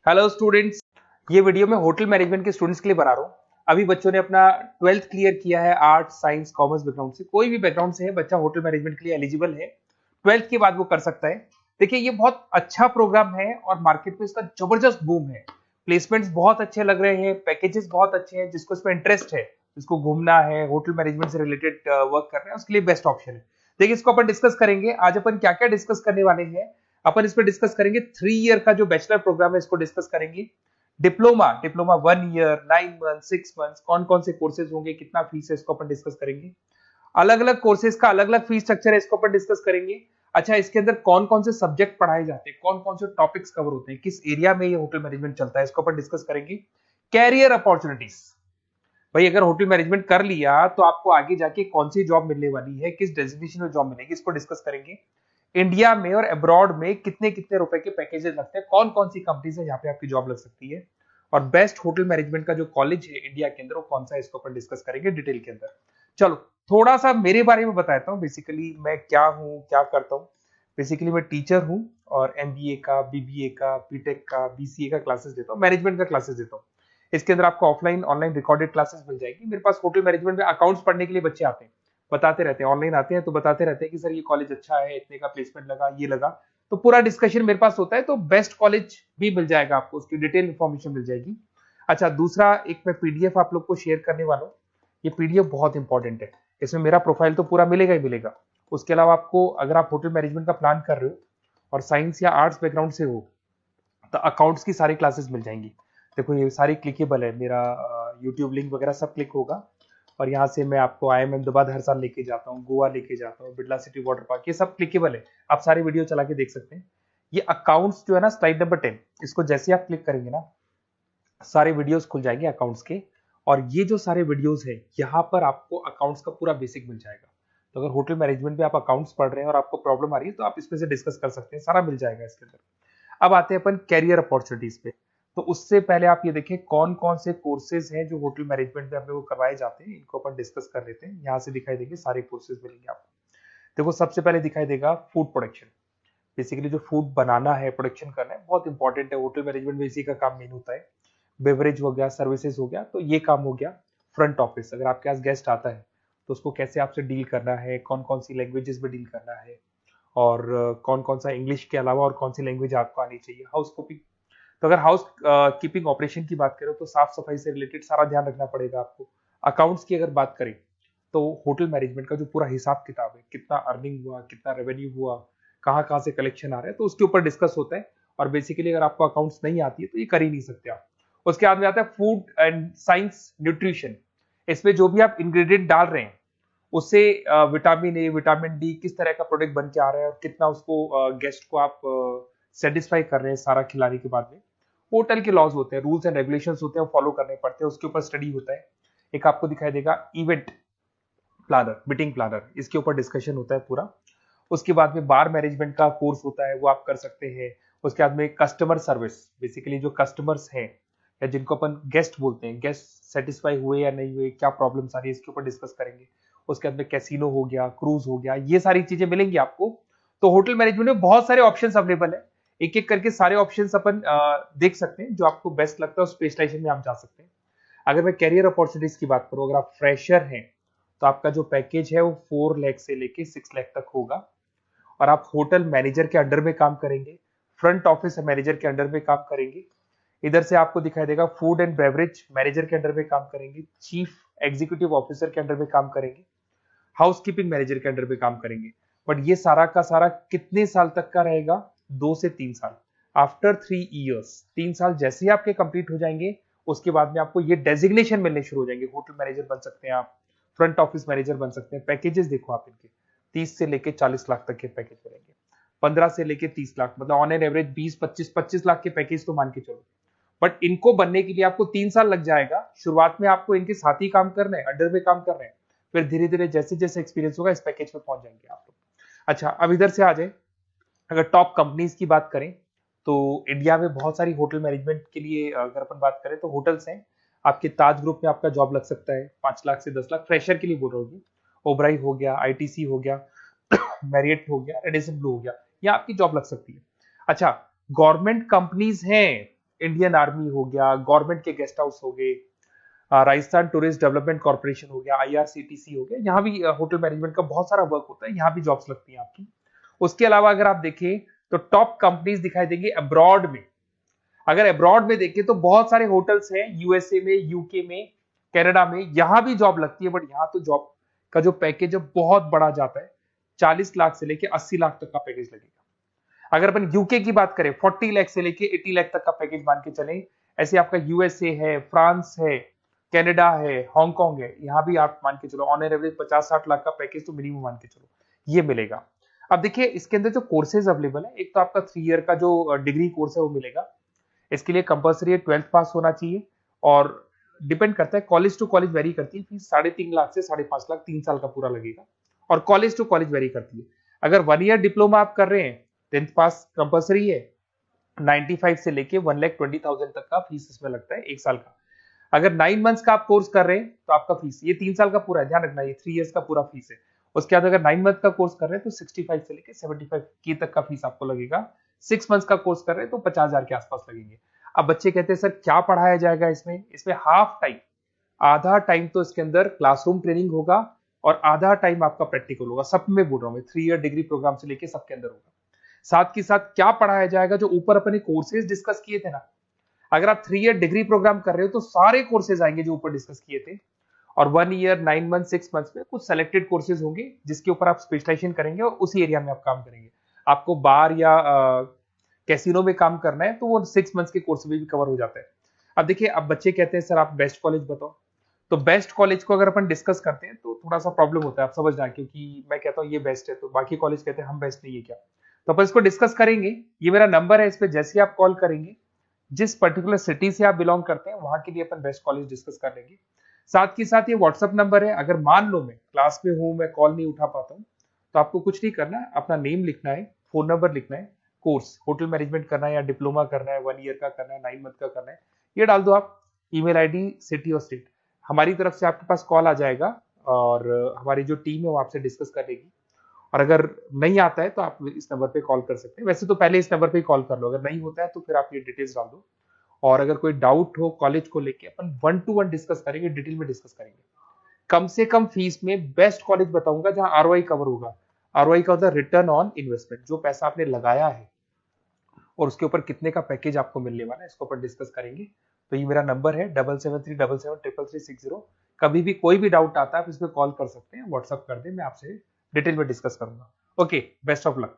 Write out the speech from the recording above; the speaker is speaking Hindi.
हेलो स्टूडेंट्स, ये वीडियो मैं होटल मैनेजमेंट के स्टूडेंट्स के लिए बना रहा हूँ। अभी बच्चों ने अपना 12th क्लियर किया है, आर्ट साइंस कॉमर्स बैकग्राउंड से, कोई भी बैकग्राउंड से है बच्चा होटल मैनेजमेंट के लिए एलिजिबल है। 12th के बाद वो कर सकता है। देखिए, ये बहुत अच्छा प्रोग्राम है और मार्केट में इसका जबरदस्त बूम है। प्लेसमेंट्स बहुत अच्छे लग रहे हैं, पैकेजेस बहुत अच्छे हैं। जिसको इसमें इंटरेस्ट है, जिसको घूमना है, होटल मैनेजमेंट से रिलेटेड वर्क करना है, उसके लिए बेस्ट ऑप्शन है। देखिए, इसको अपन डिस्कस करेंगे। आज अपन क्या क्या डिस्कस करने वाले हैं। अपन इसमें डिस्कस करेंगे 3 ईयर का जो बैचलर प्रोग्राम है, इसको डिस्कस करेंगे। Diploma diploma 1 year, 9 month, 6 month, कौन कौन से कोर्सेज होंगे, कितना फीस है, इसको अपन डिस्कस करेंगे। अलग अलग कोर्सेज का अलग अलग फीस स्ट्रक्चर है, इसको अपन डिस्कस करेंगे। अच्छा, इसके अंदर कौन कौन से सब्जेक्ट पढ़ाए जाते हैं, कौन कौन से टॉपिक्स कवर होते हैं, किस एरिया में ये होटल मैनेजमेंट चलता है, इसको अपन डिस्कस करेंगे। कैरियर अपॉर्चुनिटीज, भाई अगर होटल मैनेजमेंट कर लिया तो आपको आगे जाके कौन सी जॉब मिलने वाली है, किस डेजिग्नेशन में जॉब मिलेगी, इसको डिस्कस करेंगे। इंडिया में और अब्रॉड में कितने कितने रुपए के पैकेजेस लगते हैं, कौन कौन सी कंपनीज है जहां पे आपकी जॉब लग सकती है, और बेस्ट होटल मैनेजमेंट का जो कॉलेज है इंडिया के अंदर वो कौन सा है, इसको अपन डिस्कस करेंगे डिटेल के अंदर। चलो, थोड़ा सा मेरे बारे में बताता हूँ। बेसिकली मैं क्या हूँ, क्या करता हूँ। बेसिकली मैं टीचर हूँ और एमबीए का, बीबीए का, बीटेक का, बीसीए का क्लासेस देता हूँ, मैनेजमेंट का क्लासेस देता हूँ। इसके अंदर आपको ऑफलाइन ऑनलाइन रिकॉर्डेड क्लासेस मिल जाएगी। मेरे पास होटल मैनेजमेंट में अकाउंट्स पढ़ने के लिए बच्चे आते हैं, बताते रहते हैं, ऑनलाइन आते हैं तो बताते रहते हैं कि सर ये कॉलेज अच्छा है, इतने का प्लेसमेंट लगा, ये लगा। तो पूरा डिस्कशन मेरे पास होता है, तो बेस्ट कॉलेज भी मिल जाएगा आपको, उसकी डिटेल इंफॉर्मेशन मिल जाएगी। अच्छा, दूसरा एक मैं पीडीएफ आप लोग को शेयर करने वाला हूँ। ये पीडीएफ बहुत इंपॉर्टेंट है, इसमें मेरा प्रोफाइल तो पूरा मिलेगा ही मिलेगा। उसके अलावा आपको, अगर आप होटल मैनेजमेंट का प्लान कर रहे हो और साइंस या आर्ट्स बैकग्राउंड से हो, तो अकाउंट्स की सारी क्लासेस मिल जाएंगी। देखो, ये सारी क्लिकेबल है, मेरा यूट्यूब लिंक वगैरह सब क्लिक होगा। और यहाँ से मैं आपको IIM अहमदाबाद हर साल लेके जाता हूँ, गोवा लेके जाता हूँ, बिरला सिटी वाटर पार्क, ये सब क्लिकेबल है। आप सारी वीडियो चला के देख सकते हैं। ये अकाउंट्स जो है ना, स्लाइड नंबर 10, इसको जैसे आप क्लिक करेंगे ना, सारे वीडियोस खुल जाएंगे अकाउंट्स के। और ये जो सारे वीडियोस है, यहाँ पर आपको अकाउंट्स का पूरा बेसिक मिल जाएगा। तो अगर होटल मैनेजमेंट में आप अकाउंट्स पढ़ रहे हैं और आपको प्रॉब्लम आ रही है, तो आप इसमें से डिस्कस कर सकते हैं, सारा मिल जाएगा इसके अंदर। अब आते हैं अपन कैरियर अपॉर्चुनिटीज पे। तो उससे पहले आप ये देखें कौन कौन से कोर्सेज हैं जो होटल मैनेजमेंट में अपने को करवाए जाते हैं, इनको अपन डिस्कस कर लेते हैं। यहाँ से दिखाई देंगे सारे कोर्सेज मिलेंगे आपको। देखो, सबसे पहले दिखाई देगा फूड प्रोडक्शन। बेसिकली जो फूड बनाना है, प्रोडक्शन करना है, बहुत इंपॉर्टेंट है। होटल मैनेजमेंट में इसी का काम मेन होता है। बेवरेज हो गया, सर्विसेज हो गया, तो ये काम हो गया। फ्रंट ऑफिस, अगर आपके पास गेस्ट आता है तो उसको कैसे आपसे डील करना है, कौन कौन सी लैंग्वेजेस में डील करना है, और कौन कौन सा इंग्लिश के अलावा और कौन सी लैंग्वेज आपको आनी चाहिए। हाउस कीपिंग, तो अगर हाउस कीपिंग ऑपरेशन की बात करें तो साफ सफाई से रिलेटेड सारा ध्यान रखना पड़ेगा आपको। अकाउंट्स की अगर बात करें तो होटल मैनेजमेंट का जो पूरा हिसाब किताब है, कितना अर्निंग हुआ, कितना रेवेन्यू हुआ, कहाँ कहाँ से कलेक्शन आ रहा है, तो उसके ऊपर डिस्कस होता है। और बेसिकली अगर आपको अकाउंट्स नहीं आती है तो ये कर ही नहीं सकते आप। उसके बाद में आता है फूड एंड साइंस न्यूट्रिशन। इसमें जो भी आप इंग्रेडिएंट डाल रहे हैं, उससे विटामिन ए, विटामिन डी, किस तरह का प्रोडक्ट बन के आ रहा है और कितना उसको गेस्ट को आप सेटिस्फाई कर रहे हैं सारा खिलाने के बाद में। होटल के लॉज होते हैं, रूल्स एंड रेगुलेशंस होते हैं, वो फॉलो करने पड़ते हैं, उसके ऊपर स्टडी होता है। एक आपको दिखाई देगा इवेंट प्लानर, मीटिंग प्लानर, इसके ऊपर डिस्कशन होता है पूरा। उसके बाद में बार मैनेजमेंट का कोर्स होता है, वो आप कर सकते हैं। उसके बाद में कस्टमर सर्विस, बेसिकली जो कस्टमर्स हैं या जिनको अपन गेस्ट बोलते हैं, गेस्ट सेटिस्फाई हुए या नहीं हुए, क्या प्रॉब्लम्स आ रही है, इसके ऊपर डिस्कस करेंगे। उसके बाद में कैसीनो हो गया, क्रूज हो गया, ये सारी चीजें मिलेंगी आपको। तो होटल मैनेजमेंट में बहुत सारे ऑप्शन अवेलेबल है। एक एक करके सारे ऑप्शन अपन देख सकते हैं, जो आपको बेस्ट लगता है उस स्पेशलाइजेशन में आप जा सकते हैं। अगर मैं कैरियर अपॉर्चुनिटीज की बात करूं, अगर आप फ्रेशर हैं तो आपका जो पैकेज है वो 4 लाख से लेके 6 लाख तक होगा। और आप होटल मैनेजर के अंडर में काम करेंगे, फ्रंट ऑफिस मैनेजर के अंडर में काम करेंगे। इधर से आपको दिखाई देगा फूड एंड बेवरेज मैनेजर के अंडर में काम करेंगे, चीफ एग्जीक्यूटिव ऑफिसर के अंडर में काम करेंगे, हाउसकीपिंग मैनेजर के अंडर में काम करेंगे। बट ये सारा का सारा कितने साल तक का रहेगा? 2 से 3 साल। आफ्टर 3 इयर्स, 3 साल जैसे ही आपके कंप्लीट हो जाएंगे, उसके बाद में आपको ये डेजिग्नेशन मिलने शुरू हो जाएंगे। होटल मैनेजर बन सकते हैं आप, फ्रंट ऑफिस मैनेजर बन सकते हैं। पैकेजेस देखो आप इनके, 30 से लेके 40 लाख तक के पैकेज मिलेंगे, 15 से लेके 30 लाख, मतलब ऑन एन एवरेज 20, 25, 25 लाख के पैकेज तो मान के चलो। बट इनको बनने के लिए आपको 3 साल लग जाएगा। शुरुआत में आपको इनके साथ ही काम करना है, अंडर में काम कर रहे हैं, फिर धीरे धीरे जैसे जैसे एक्सपीरियंस होगा इस पैकेज पे पहुंच जाएंगे आप लोग। अच्छा, अब इधर से आ जाए, अगर टॉप कंपनीज की बात करें तो इंडिया में बहुत सारी होटल मैनेजमेंट के लिए अगर अपन बात करें तो होटल्स हैं। आपके ताज ग्रुप में आपका जॉब लग सकता है, 5 लाख से 10 लाख, फ्रेशर के लिए बोल रहा हूँ। ओबराई हो गया, आईटीसी हो गया, मैरियट हो गया, रेडिसन ब्लू हो गया, ये आपकी जॉब लग सकती है। अच्छा, गवर्नमेंट कंपनीज हैं इंडियन आर्मी हो गया, गवर्नमेंट के गेस्ट हाउस हो गए, राजस्थान टूरिस्ट डेवलपमेंट कॉर्पोरेशन हो गया, आईआरसीटीसी हो गया, यहाँ भी होटल मैनेजमेंट का बहुत सारा वर्क होता है, यहाँ भी जॉब्स लगती हैं आपकी। उसके अलावा अगर आप देखें तो टॉप कंपनीज दिखाई देंगे अब्रॉड में। अगर अब्रॉड में देखें तो बहुत सारे होटल्स हैं यूएसए में, यूके में, कनाडा में, यहां भी जॉब लगती है। बट यहाँ तो जॉब का जो पैकेज है बहुत बड़ा जाता है, 40 लाख से लेके 80 लाख तक का पैकेज लगेगा। अगर अपन यूके की बात करें 40 लाख से लेके 80 लाख तक का पैकेज मान के चले। ऐसे आपका यूएसए है, फ्रांस है, कनाडा है, हांगकांग है, यहाँ भी आप मान के चलो ऑन एन एवरेज 50-60 लाख का पैकेज तो मिनिमम मान के चलो ये मिलेगा। अब देखिए इसके अंदर जो कोर्सेज अवेलेबल है, एक तो आपका 3 ईयर का जो डिग्री कोर्स है वो मिलेगा। इसके लिए कंपलसरी 12th पास होना चाहिए और डिपेंड करता है, कॉलेज टू कॉलेज वेरी करती है फीस। 3.5 लाख से 5.5 लाख 3 साल का पूरा लगेगा और कॉलेज टू कॉलेज वेरी करती है। अगर 1 ईयर डिप्लोमा आप कर रहे हैं, 10th पास कंपलसरी है, 95 से लेके 1,20,000 तक का फीस इसमें लगता है 1 साल का। अगर 9 मंथ्स का आप कोर्स कर रहे हैं तो आपका फीस, ये 3 साल का पूरा है, ध्यान रखना, ये 3 इयर्स का पूरा फीस है। उसके बाद अगर 9 मंथ का कोर्स कर रहे हैं तो 65 से लेके 75 के तक का फीस आपको लगेगा। 6 मंथ्स का कोर्स कर रहे हैं तो 50,000 के आसपास लगेंगे। अब बच्चे कहते हैं सर क्या पढ़ाया जाएगा इसमें? इसमें हाफ टाइम, आधा टाइम तो इसके अंदर क्लासरूम ट्रेनिंग होगा और आधा टाइम आपका प्रैक्टिकल होगा। सब में बोल रहा हूँ मैं, 3 ईयर डिग्री प्रोग्राम से लेके सबके अंदर होगा। साथ के साथ क्या पढ़ाया जाएगा, जो ऊपर अपने कोर्सेज डिस्कस किए थे ना, अगर आप 3 ईयर डिग्री प्रोग्राम कर रहे हो तो सारे कोर्सेज आएंगे जो ऊपर डिस्कस किए थे। और 1 ईयर, 9 मंथ, 6 मंथ्स में कुछ सेलेक्टेड कोर्सेज होंगे जिसके ऊपर आप स्पेशलाइजेशन करेंगे और उसी एरिया में आप काम करेंगे। आपको बार या कैसीनो में काम करना है तो वो 6 मंथ्स के कोर्स में भी कवर हो जाता है। अब देखिए, अब बच्चे कहते हैं सर आप बेस्ट कॉलेज बताओ। तो बेस्ट कॉलेज को अगर अपन डिस्कस करते हैं तो थोड़ा सा प्रॉब्लम होता है, आप समझना, क्योंकि मैं कहता हूँ ये बेस्ट है तो बाकी कॉलेज कहते हैं हम बेस्ट नहीं है क्या। तो अपन इसको डिस्कस करेंगे। ये मेरा नंबर है, इस पे जैसे ही आप कॉल करेंगे, जिस पर्टिकुलर सिटी से आप बिलोंग करते हैं वहां के लिए अपन बेस्ट कॉलेज डिस्कस कर लेंगे। साथ के साथ ये व्हाट्सअप नंबर है, अगर मान लो मैं क्लास में हूं, मैं कॉल नहीं उठा पाता हूँ, तो आपको कुछ नहीं करना है, अपना नेम लिखना है, फोन नंबर लिखना है, कोर्स होटल मैनेजमेंट करना है या डिप्लोमा करना है, 1 ईयर का करना है, 9 मंथ का करना है, ये डाल दो आप, ईमेल आईडी, सिटी और स्टेट। हमारी तरफ से आपके पास कॉल आ जाएगा और हमारी जो टीम है वो आपसे डिस्कस करेगी। और अगर नहीं आता है तो आप इस नंबर पे कॉल कर सकते हैं। वैसे तो पहले इस नंबर पे कॉल कर लो, अगर नहीं होता है तो फिर आप ये डिटेल्स डाल दो। और अगर कोई डाउट हो कॉलेज को लेके, अपन 1 to 1 डिस्कस करेंगे, डिटेल में डिस्कस करेंगे। कम से कम फीस में बेस्ट कॉलेज बताऊंगा जहां आरओआई कवर होगा। आरओआई का होता है रिटर्न ऑन इन्वेस्टमेंट, जो पैसा आपने लगाया है और उसके ऊपर कितने का पैकेज आपको मिलने वाला है, इसको अपन डिस्कस करेंगे। तो ये मेरा नंबर है 7737733360। कभी भी कोई भी डाउट आता है आप इस पर कॉल कर सकते हैं, व्हाट्सअप कर दे, मैं आपसे डिटेल में डिस्कस करूंगा। Okay, best of luck.